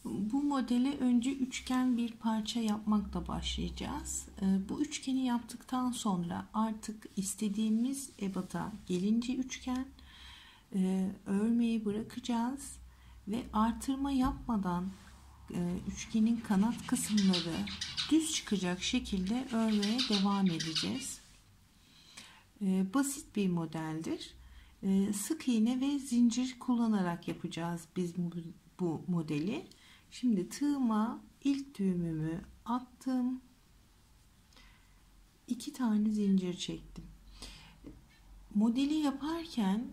Bu modele önce üçgen bir parça yapmakla başlayacağız. Bu üçgeni yaptıktan sonra artık istediğimiz ebada gelince üçgen örmeyi bırakacağız ve artırma yapmadan üçgenin kanat kısımları düz çıkacak şekilde örmeye devam edeceğiz. Basit bir modeldir. Sık iğne ve zincir kullanarak yapacağız biz bu modeli. Şimdi tığıma ilk düğümümü attım. 2 tane zincir çektim. Modeli yaparken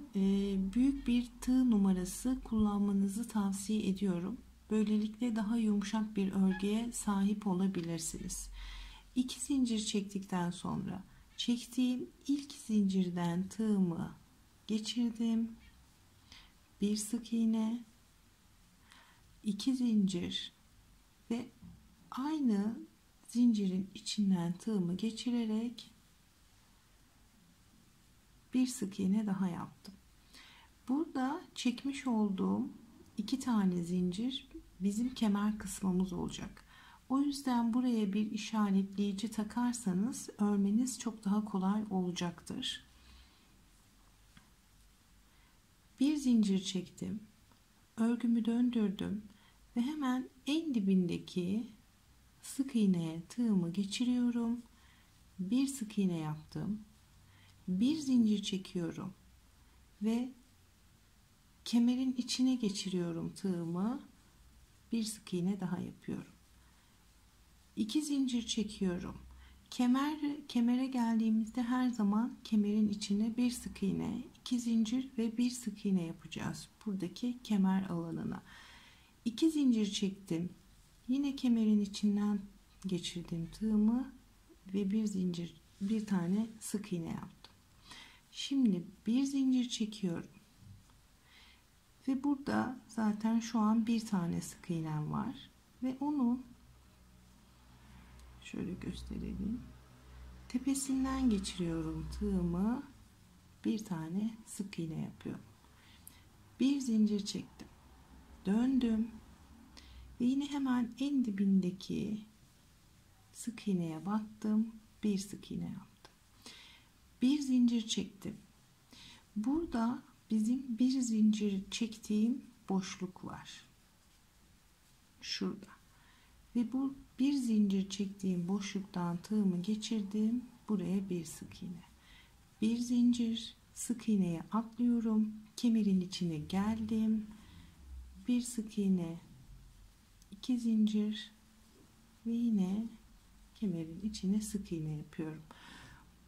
büyük bir tığ numarası kullanmanızı tavsiye ediyorum. Böylelikle daha yumuşak bir örgüye sahip olabilirsiniz. 2 zincir çektikten sonra çektiğim ilk zincirden tığımı geçirdim. Bir sık iğne, 2 zincir ve aynı zincirin içinden tığımı geçirerek bir sık iğne daha yaptım. Burada çekmiş olduğum 2 tane zincir bizim kemer kısmımız olacak. O yüzden buraya bir işaretleyici takarsanız örmeniz çok daha kolay olacaktır. Bir zincir çektim. Örgümü döndürdüm ve hemen en dibindeki sık iğneye tığımı geçiriyorum. Bir sık iğne yaptım. Bir zincir çekiyorum ve kemerin içine geçiriyorum tığımı. Bir sık iğne daha yapıyorum. 2 zincir çekiyorum. Kemere geldiğimizde her zaman kemerin içine bir sık iğne, 2 zincir ve bir sık iğne yapacağız. Buradaki kemer alanına. 2 zincir çektim. Yine kemerin içinden geçirdim tığımı ve bir tane sık iğne yaptım. Şimdi bir zincir çekiyorum. Ve burada zaten şu an bir tane sık iğnem var ve onu şöyle gösterelim. Tepesinden geçiriyorum tığımı. Bir tane sık iğne yapıyorum. Bir zincir çektim. Döndüm. Ve yine hemen en dibindeki sık iğneye battım. Bir sık iğne yaptım. Bir zincir çektim. Burada bizim bir zincir çektiğim boşluk var. Şurada. Ve bu bir zincir çektiğim boşluktan tığımı geçirdim. Buraya bir sık iğne. Bir zincir, sık iğneye atlıyorum. Kemerin içine geldim. Bir sık iğne, 2 zincir ve yine kemerin içine sık iğne yapıyorum.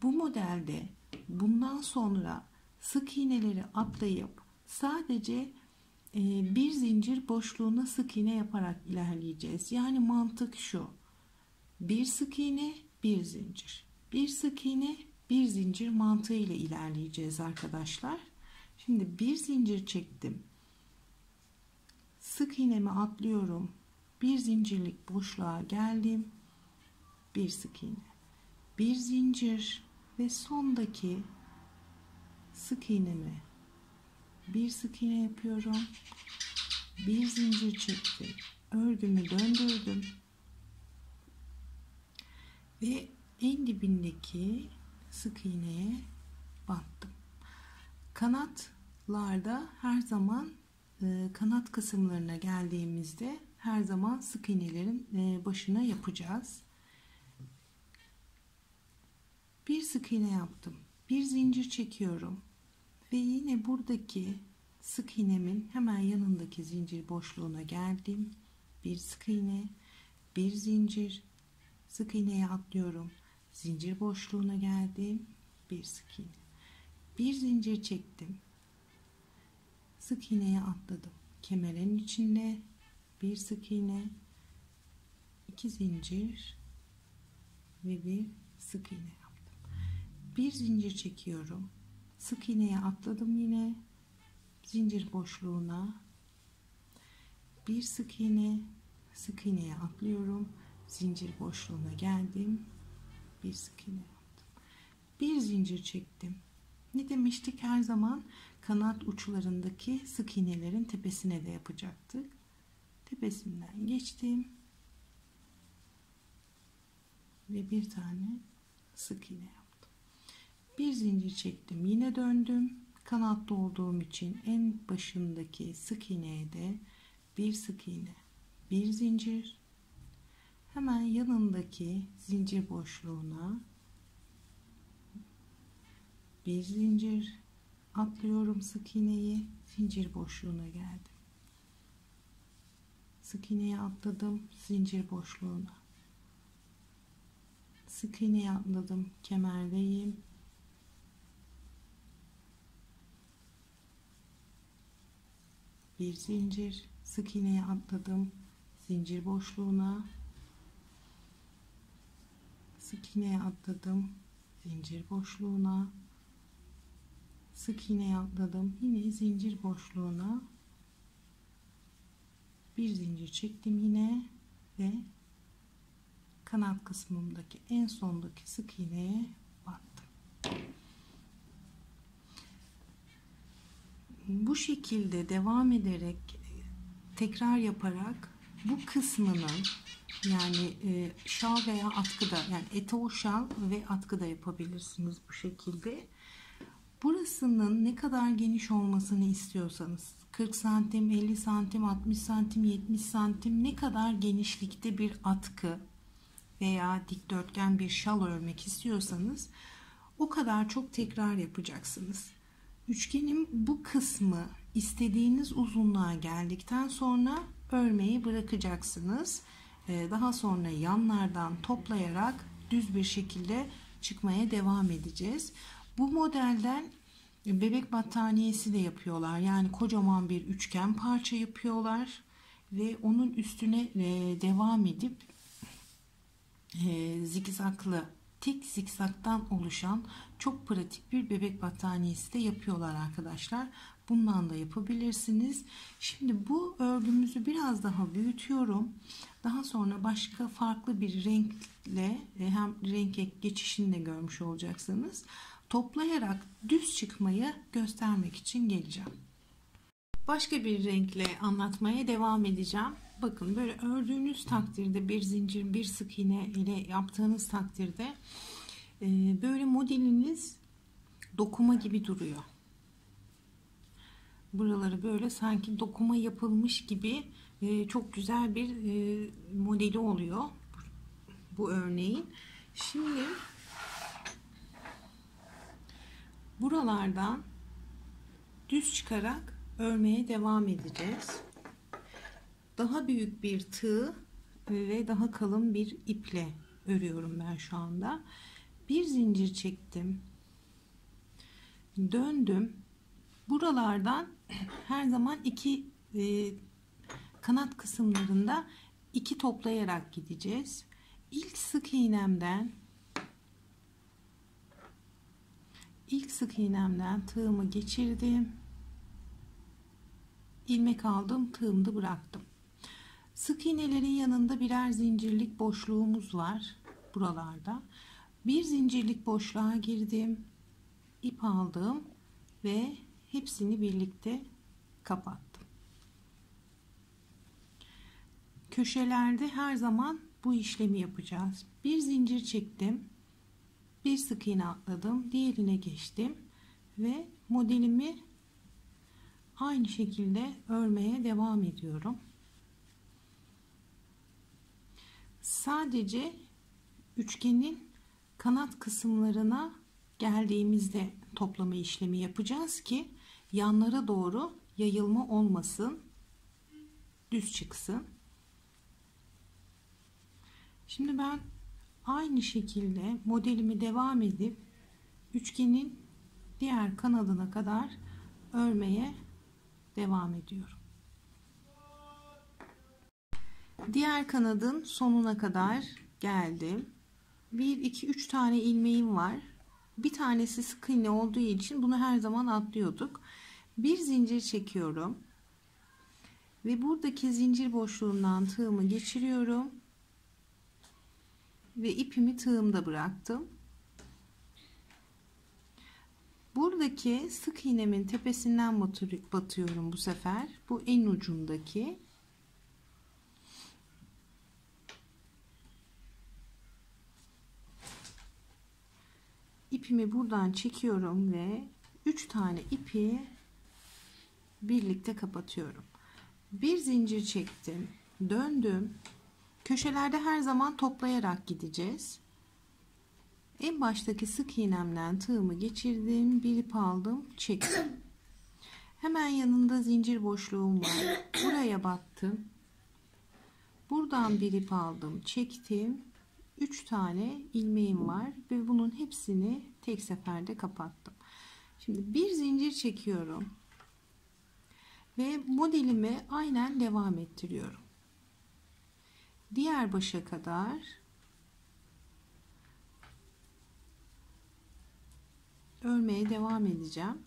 Bu modelde bundan sonra sık iğneleri atlayıp sadece bir zincir boşluğuna sık iğne yaparak ilerleyeceğiz. Yani mantık şu: bir sık iğne, bir zincir, bir sık iğne, bir zincir mantığıyla ilerleyeceğiz arkadaşlar. Şimdi bir zincir çektim, sık iğnemi atlıyorum, bir zincirlik boşluğa geldim, bir sık iğne, bir zincir ve sondaki sık iğnemi bir sık iğne yapıyorum, bir zincir çektim, örgümü döndürdüm ve en dibindeki sık iğneye battım. Kanatlarda her zaman kanat kısımlarına geldiğimizde her zaman sık iğnelerin başına yapacağız. Bir sık iğne yaptım, bir zincir çekiyorum ve yine buradaki sık iğnemin hemen yanındaki zincir boşluğuna geldim. Bir sık iğne, bir zincir, sık iğneye atlıyorum, zincir boşluğuna geldim, bir sık iğne, bir zincir çektim, sık iğneye atladım, kemerin içinde bir sık iğne, 2 zincir ve bir sık iğne yaptım. Bir zincir çekiyorum, sık iğneye atladım, yine zincir boşluğuna bir sık iğne, sık iğneye atlıyorum, zincir boşluğuna geldim, bir sık iğne yaptım, bir zincir çektim. Ne demiştik? Her zaman kanat uçlarındaki sık iğnelerin tepesine de yapacaktık. tepesinden geçtim ve bir tane sık iğne yaptım. Bir zincir çektim, yine döndüm. Kanatlı olduğum için en başındaki sık iğneye de bir sık iğne, bir zincir, hemen yanındaki zincir boşluğuna bir zincir atlıyorum, sık iğneyi, zincir boşluğuna geldim, sık iğneyi atladım, zincir boşluğuna, sık iğneyi atladım, kemerdeyim, bir zincir, sık iğneyi atladım, zincir boşluğuna, sık iğneyi atladım, zincir boşluğuna, sık iğneyi atladım, yine zincir boşluğuna, bir zincir çektim yine ve kanat kısmımdaki en sondaki sık iğneye battım. Bu şekilde devam ederek, tekrar yaparak bu kısmının, yani şal veya atkıda, yani etol şal ve atkıda yapabilirsiniz bu şekilde. Burasının ne kadar geniş olmasını istiyorsanız, 40 santim, 50 santim, 60 santim, 70 santim, ne kadar genişlikte bir atkı veya dikdörtgen bir şal örmek istiyorsanız o kadar çok tekrar yapacaksınız. Üçgenin bu kısmı istediğiniz uzunluğa geldikten sonra örmeyi bırakacaksınız. Daha sonra yanlardan toplayarak düz bir şekilde çıkmaya devam edeceğiz. Bu modelden bebek battaniyesi de yapıyorlar. Yani kocaman bir üçgen parça yapıyorlar ve onun üstüne devam edip zikzaklı, tek zikzaktan oluşan çok pratik bir bebek battaniyesi de yapıyorlar arkadaşlar. Bundan da yapabilirsiniz. Şimdi bu örgümüzü biraz daha büyütüyorum. Daha sonra başka farklı bir renkle hem renk geçişini de görmüş olacaksınız. Toplayarak düz çıkmayı göstermek için geleceğim. Başka bir renkle anlatmaya devam edeceğim. Bakın, böyle ördüğünüz takdirde, bir zincir, bir sık iğne ile yaptığınız takdirde böyle modeliniz dokuma gibi duruyor. Buraları böyle sanki dokuma yapılmış gibi çok güzel bir modeli oluyor bu örneğin. Şimdi buralardan düz çıkarak örmeye devam edeceğiz. Daha büyük bir tığ ve daha kalın bir iple örüyorum ben şu anda. Bir zincir çektim, döndüm. Buralardan her zaman iki kanat kısımlarında iki toplayarak gideceğiz. İlk sık iğnemden tığımı geçirdim, ilmek aldım, tığımı bıraktım. Sık iğnelerin yanında birer zincirlik boşluğumuz var buralarda. Bir zincirlik boşluğa girdim, ip aldım ve hepsini birlikte kapattım. Köşelerde her zaman bu işlemi yapacağız. Bir zincir çektim, bir sık iğne atladım, diğerine geçtim ve modelimi aynı şekilde örmeye devam ediyorum. Sadece üçgenin kanat kısımlarına geldiğimizde toplama işlemi yapacağız ki yanlara doğru yayılma olmasın, düz çıksın. Şimdi ben aynı şekilde modelimi devam edip üçgenin diğer kanadına kadar örmeye devam ediyorum. Diğer kanadın sonuna kadar geldim. 1 2 3 tane ilmeğim var. Bir tanesi sık iğne olduğu için bunu her zaman atlıyorduk. Bir zincir çekiyorum ve buradaki zincir boşluğundan tığımı geçiriyorum ve ipimi tığımda bıraktım. Buradaki sık iğnemin tepesinden batıyorum bu sefer. Bu en ucundaki. ipimi buradan çekiyorum ve 3 tane ipi birlikte kapatıyorum. Bir zincir çektim, döndüm. Köşelerde her zaman toplayarak gideceğiz. En baştaki sık iğnemden tığımı geçirdim, bir ip aldım, çektim. Hemen yanında zincir boşluğum var. Buraya battım. Buradan bir ip aldım, çektim. 3 tane ilmeğim var ve bunun hepsini tek seferde kapattım. Şimdi bir zincir çekiyorum ve modelimi aynen devam ettiriyorum. Diğer başa kadar örmeye devam edeceğim.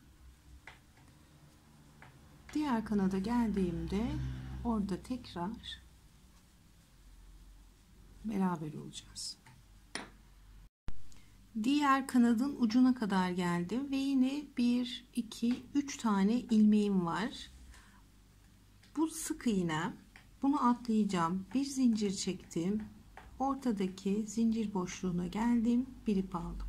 Diğer kanada geldiğimde orada tekrar beraber olacağız. Diğer kanadın ucuna kadar geldim ve yine 1 2 3 tane ilmeğim var. Bu sık iğne, bunu atlayacağım. Bir zincir çektim. Ortadaki zincir boşluğuna geldim, bir ip aldım.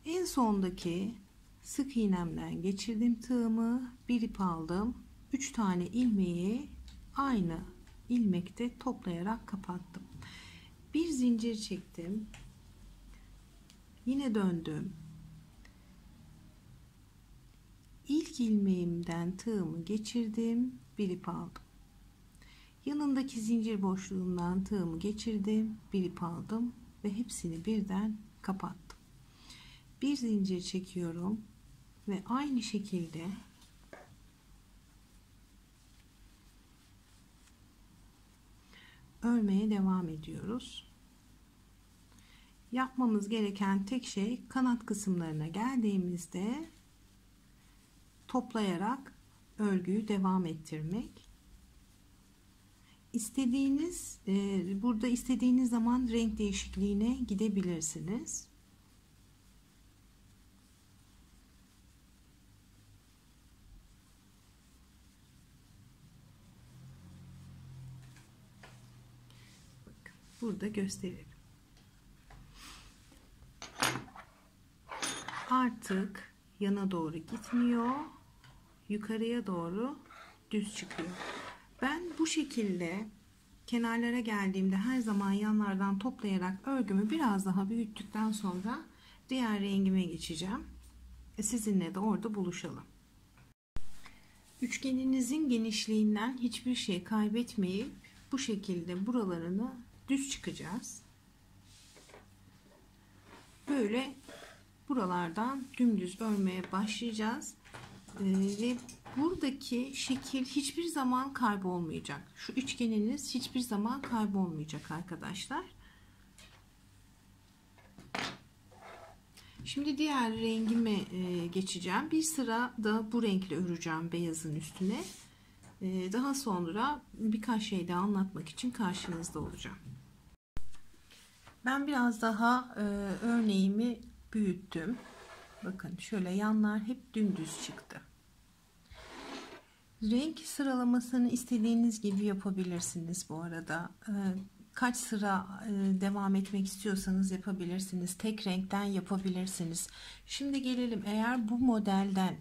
En sondaki sık iğnemden geçirdim tığımı, bir ip aldım. 3 tane ilmeği aynı ilmekte toplayarak kapattım. Bir zincir çektim. Yine döndüm. İlk ilmeğimden tığımı geçirdim, bir ip aldım. Yanındaki zincir boşluğundan tığımı geçirdim, bir ip aldım ve hepsini birden kapattım. Bir zincir çekiyorum ve aynı şekilde örmeye devam ediyoruz. Yapmamız gereken tek şey kanat kısımlarına geldiğimizde toplayarak örgüyü devam ettirmek. Burada istediğiniz zaman renk değişikliğine gidebilirsiniz. Bakın, burada gösterelim. Artık yana doğru gitmiyor, yukarıya doğru düz çıkıyor. Ben bu şekilde kenarlara geldiğimde her zaman yanlardan toplayarak örgümü biraz daha büyüttükten sonra diğer rengime geçeceğim. Sizinle de orada buluşalım. Üçgeninizin genişliğinden hiçbir şey kaybetmeyip bu şekilde buralarını düz çıkacağız. Böyle buralardan dümdüz örmeye başlayacağız. Ve buradaki şekil hiçbir zaman kaybolmayacak. Şu üçgeniniz hiçbir zaman kaybolmayacak arkadaşlar. Şimdi diğer rengime geçeceğim. Bir sıra da bu renkle öreceğim beyazın üstüne. Daha sonra birkaç şey daha anlatmak için karşınızda olacağım. Ben biraz daha örneğimi büyüttüm. Bakın şöyle yanlar hep dümdüz çıktı. Renk sıralamasını istediğiniz gibi yapabilirsiniz bu arada. Kaç sıra devam etmek istiyorsanız yapabilirsiniz. Tek renkten yapabilirsiniz. Şimdi gelelim, eğer bu modelden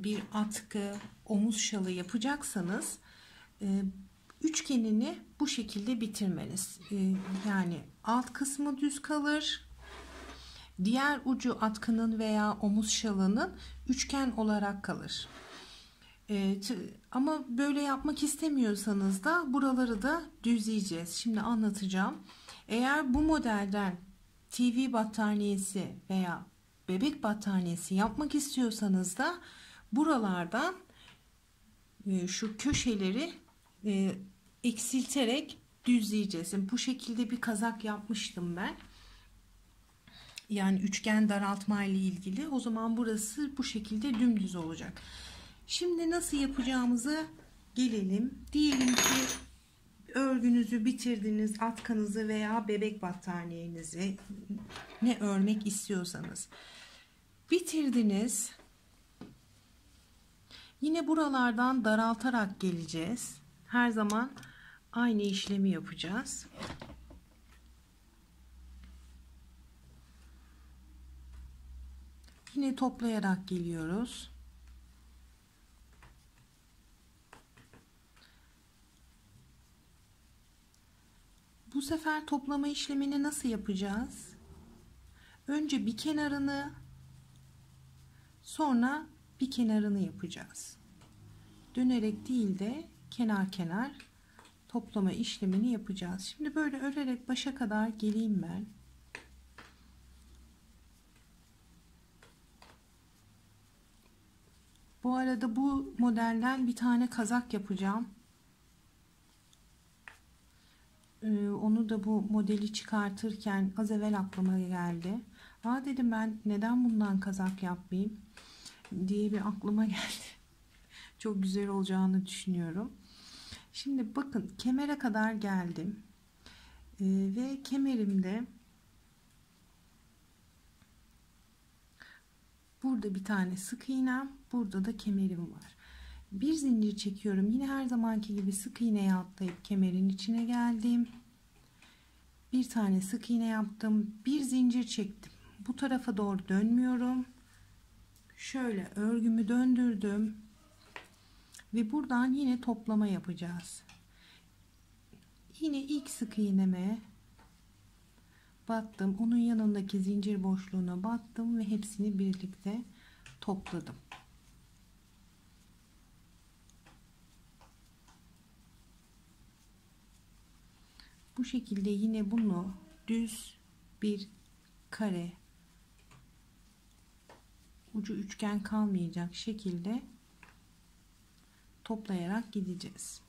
bir atkı, omuz şalı yapacaksanız üçgenini bu şekilde bitirmeniz. Yani alt kısmı düz kalır. Diğer ucu atkının veya omuz şalının üçgen olarak kalır. Ama böyle yapmak istemiyorsanız da buraları da düzleyeceğiz. Şimdi anlatacağım. Eğer bu modelden TV battaniyesi veya bebek battaniyesi yapmak istiyorsanız da buralardan şu köşeleri eksilterek düzleyeceğiz. Bu şekilde bir kazak yapmıştım ben. Yani üçgen daraltma ile ilgili. O zaman burası bu şekilde dümdüz olacak. Şimdi nasıl yapacağımıza gelelim. Diyelim ki örgünüzü bitirdiniz, atkanızı veya bebek battaniyenizi, ne örmek istiyorsanız bitirdiniz. Yine buralardan daraltarak geleceğiz. Her zaman aynı işlemi yapacağız. Yine toplayarak geliyoruz. Bu sefer toplama işlemini nasıl yapacağız? Önce bir kenarını, sonra bir kenarını yapacağız. Dönerek değil de kenar kenar toplama işlemini yapacağız. Şimdi böyle örerek başa kadar geleyim ben. Bu arada bu modelden bir tane kazak yapacağım. Onu da bu modeli çıkartırken az evvel aklıma geldi. Aa dedim, ben neden bundan kazak yapmayayım diye bir aklıma geldi. Çok güzel olacağını düşünüyorum. Şimdi bakın, kemere kadar geldim. Ve kemerimde burada bir tane sık iğnem, burada da kemerim var. Bir zincir çekiyorum. Yine her zamanki gibi sık iğneye atlayıp kemerin içine geldim. Bir tane sık iğne yaptım. Bir zincir çektim. Bu tarafa doğru dönmüyorum. Şöyle örgümü döndürdüm. Ve buradan yine toplama yapacağız. Yine ilk sık iğneme battım. Onun yanındaki zincir boşluğuna battım ve hepsini birlikte topladım. Bu şekilde yine bunu düz bir kare, ucu üçgen kalmayacak şekilde toplayarak gideceğiz.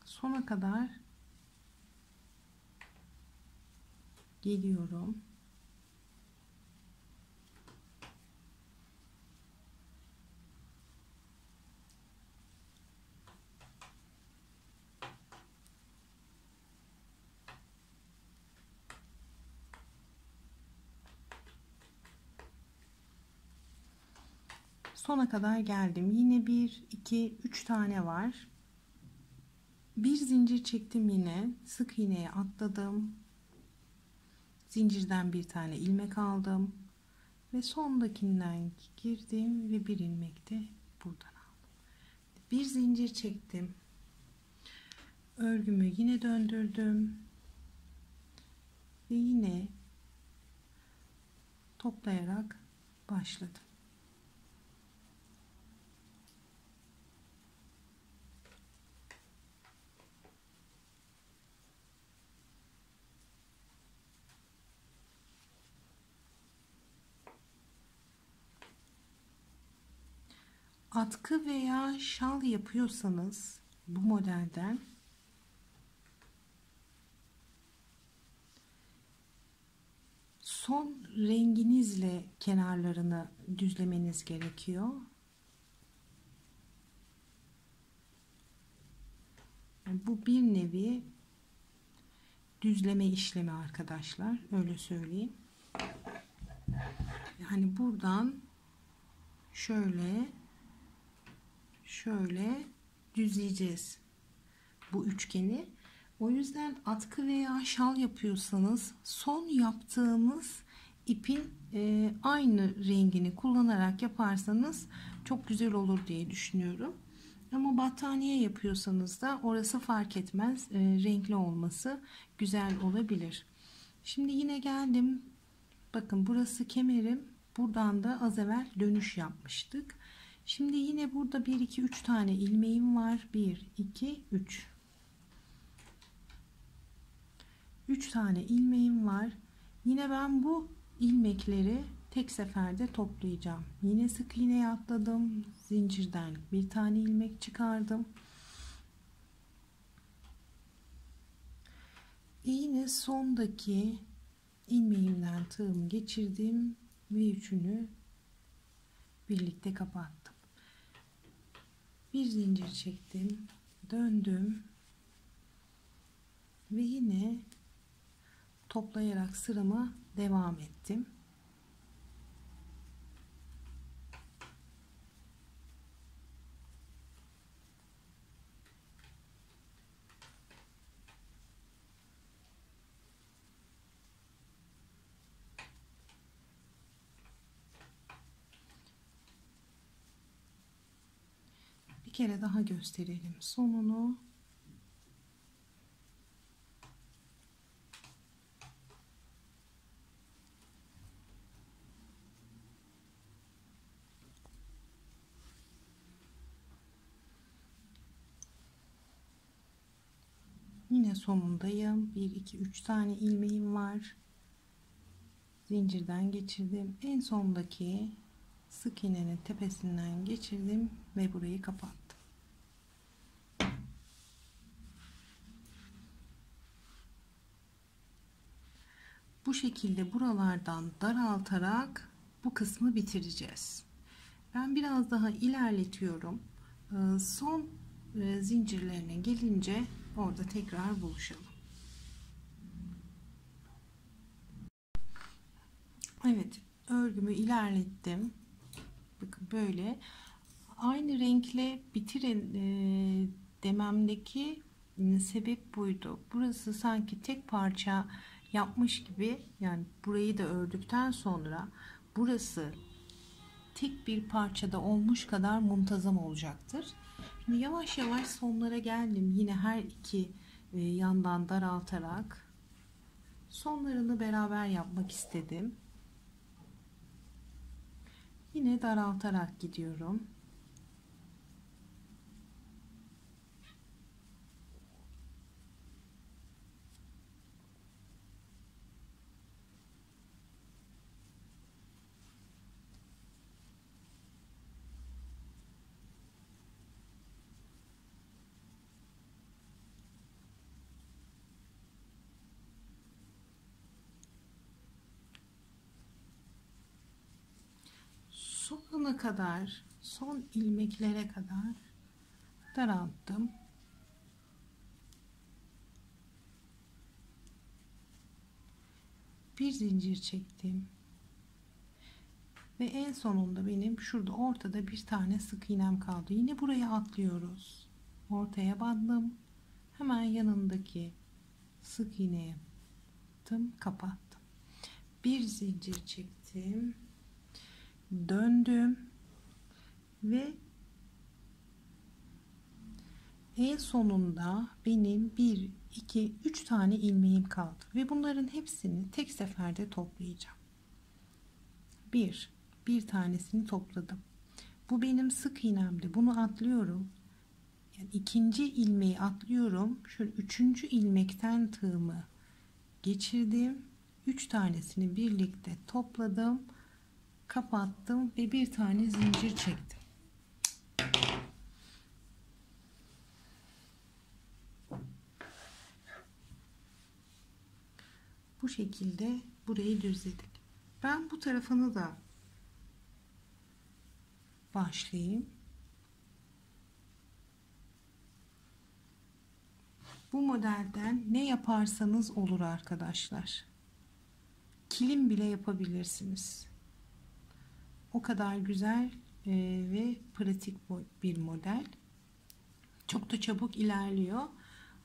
Sona kadar geliyorum. Sona kadar geldim. Yine 1, 2, 3 tane var. Bir zincir çektim, yine sık iğneye atladım. Zincirden bir tane ilmek aldım ve sondakinden girdim ve bir ilmek de buradan aldım. Bir zincir çektim. Örgümü yine döndürdüm ve yine toplayarak başladım. Atkı veya şal yapıyorsanız bu modelden son renginizle kenarlarını düzlemeniz gerekiyor. Bu bir nevi düzleme işlemi arkadaşlar, öyle söyleyeyim. Yani buradan şöyle düzleyeceğiz bu üçgeni. O yüzden atkı veya şal yapıyorsanız son yaptığımız ipin aynı rengini kullanarak yaparsanız çok güzel olur diye düşünüyorum. Ama battaniye yapıyorsanız da orası fark etmez. Renkli olması güzel olabilir. Şimdi yine geldim. Bakın, burası kemerim. Buradan da az evvel dönüş yapmıştık. Şimdi yine burada 1, 2, 3 tane ilmeğim var. 1, 2, 3. 3 tane ilmeğim var. Yine ben bu ilmekleri tek seferde toplayacağım. Yine sık iğneye atladım. Zincirden bir tane ilmek çıkardım. Yine sondaki ilmeğimden tığımı geçirdim ve üçünü birlikte kapattım. Bir zincir çektim, döndüm ve yine toplayarak sıramı devam ettim. Bir kere daha gösterelim sonunu. Yine sonundayım. 1 2 3 tane ilmeğim var. Zincirden geçirdim. En sondaki sık iğnenin tepesinden geçirdim ve burayı kapattım. Bu şekilde buralardan daraltarak bu kısmı bitireceğiz. Ben biraz daha ilerletiyorum. Son zincirlerine gelince orada tekrar buluşalım. Evet, örgümü ilerlettim. Bakın böyle. Aynı renkle bitirin dememdeki sebep buydu. Burası sanki tek parça yapmış gibi, yani burayı da ördükten sonra burası tek bir parçada olmuş kadar muntazam olacaktır. Şimdi yavaş yavaş sonlara geldim. Yine her iki yandan daraltarak sonlarını beraber yapmak istedim. Yine daraltarak gidiyorum. Sonuna kadar, son ilmeklere kadar daralttım. Bir zincir çektim. Ve en sonunda benim şurada ortada bir tane sık iğnem kaldı. Yine buraya atlıyoruz. Ortaya bandım. Hemen yanındaki sık iğneye yaptım, kapattım. Bir zincir çektim. Döndüm ve en sonunda benim 1 2 3 tane ilmeğim kaldı ve bunların hepsini tek seferde toplayacağım. Bir tanesini topladım. Bu benim sık iğnemdi. Bunu atlıyorum. Yani ikinci ilmeği atlıyorum. Şöyle üçüncü ilmekten tığımı geçirdim. 3 tanesini birlikte topladım. Kapattım ve bir tane zincir çektim. Bu şekilde burayı düzledik. Ben bu tarafını da başlayayım. Bu modelden ne yaparsanız olur arkadaşlar. Kilim bile yapabilirsiniz. O kadar güzel ve pratik bir model. Çok da çabuk ilerliyor.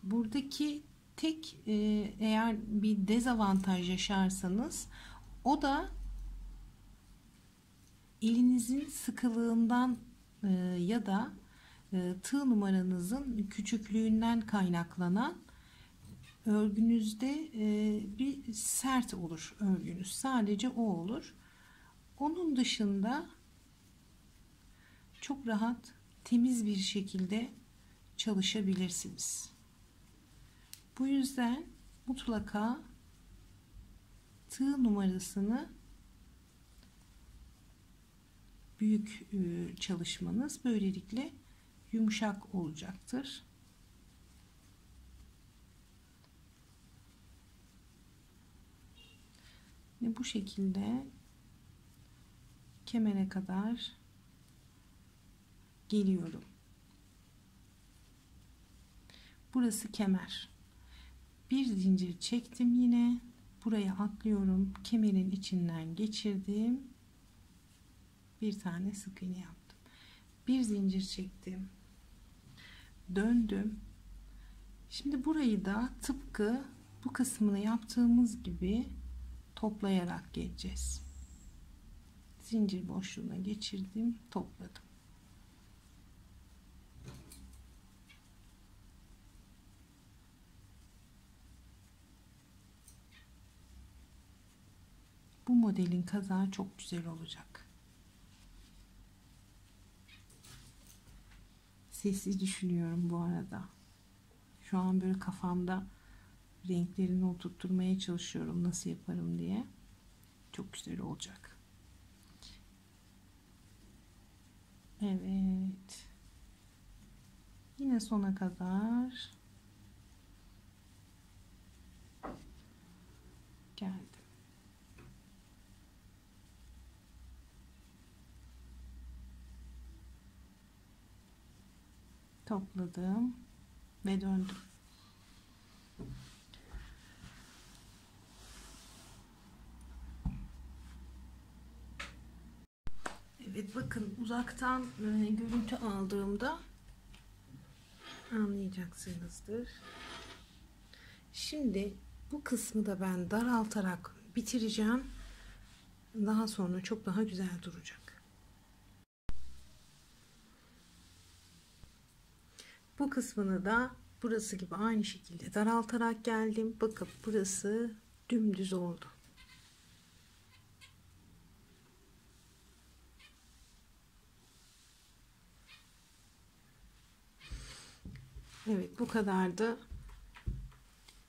Buradaki tek eğer bir dezavantaj yaşarsanız o da elinizin sıkılığından ya da tığ numaranızın küçüklüğünden kaynaklanan örgünüzde bir sert olur örgünüz. Sadece o olur. Onun dışında çok rahat, temiz bir şekilde çalışabilirsiniz. Bu yüzden mutlaka tığ numarasını büyük çalışmanız böylelikle yumuşak olacaktır. Ve bu şekilde kemere kadar geliyorum. Burası kemer. Bir zincir çektim, yine buraya atlıyorum. Kemerin içinden geçirdim. Bir tane sık iğne yaptım. Bir zincir çektim. Döndüm. Şimdi burayı da tıpkı bu kısmını yaptığımız gibi toplayarak geleceğiz. Zincir boşluğuna geçirdim, topladım. modelin kazağı çok güzel olacak. Sessiz düşünüyorum bu arada. Şu an böyle kafamda renklerini oturtmaya çalışıyorum nasıl yaparım diye. Çok güzel olacak. Evet. Yine sona kadar geldim. Topladım ve döndüm. Evet, bakın uzaktan görüntü aldığımda anlayacaksınızdır. Şimdi bu kısmı da ben daraltarak bitireceğim. Daha sonra çok daha güzel duracak. Bu kısmını da burası gibi aynı şekilde daraltarak geldim. Bakın burası dümdüz oldu. Evet, bu kadardı.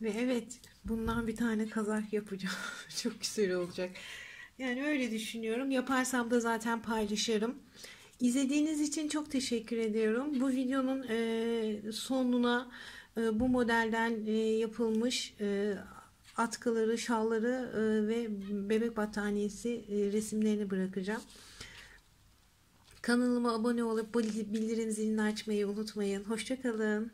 Ve evet, bundan bir tane kazak yapacağım. Çok güzel olacak. Yani öyle düşünüyorum. Yaparsam da zaten paylaşırım. İzlediğiniz için çok teşekkür ediyorum. Bu videonun sonuna bu modelden yapılmış atkıları, şalları ve bebek battaniyesi resimlerini bırakacağım. Kanalıma abone olup bildirim zilini açmayı unutmayın. Hoşça kalın.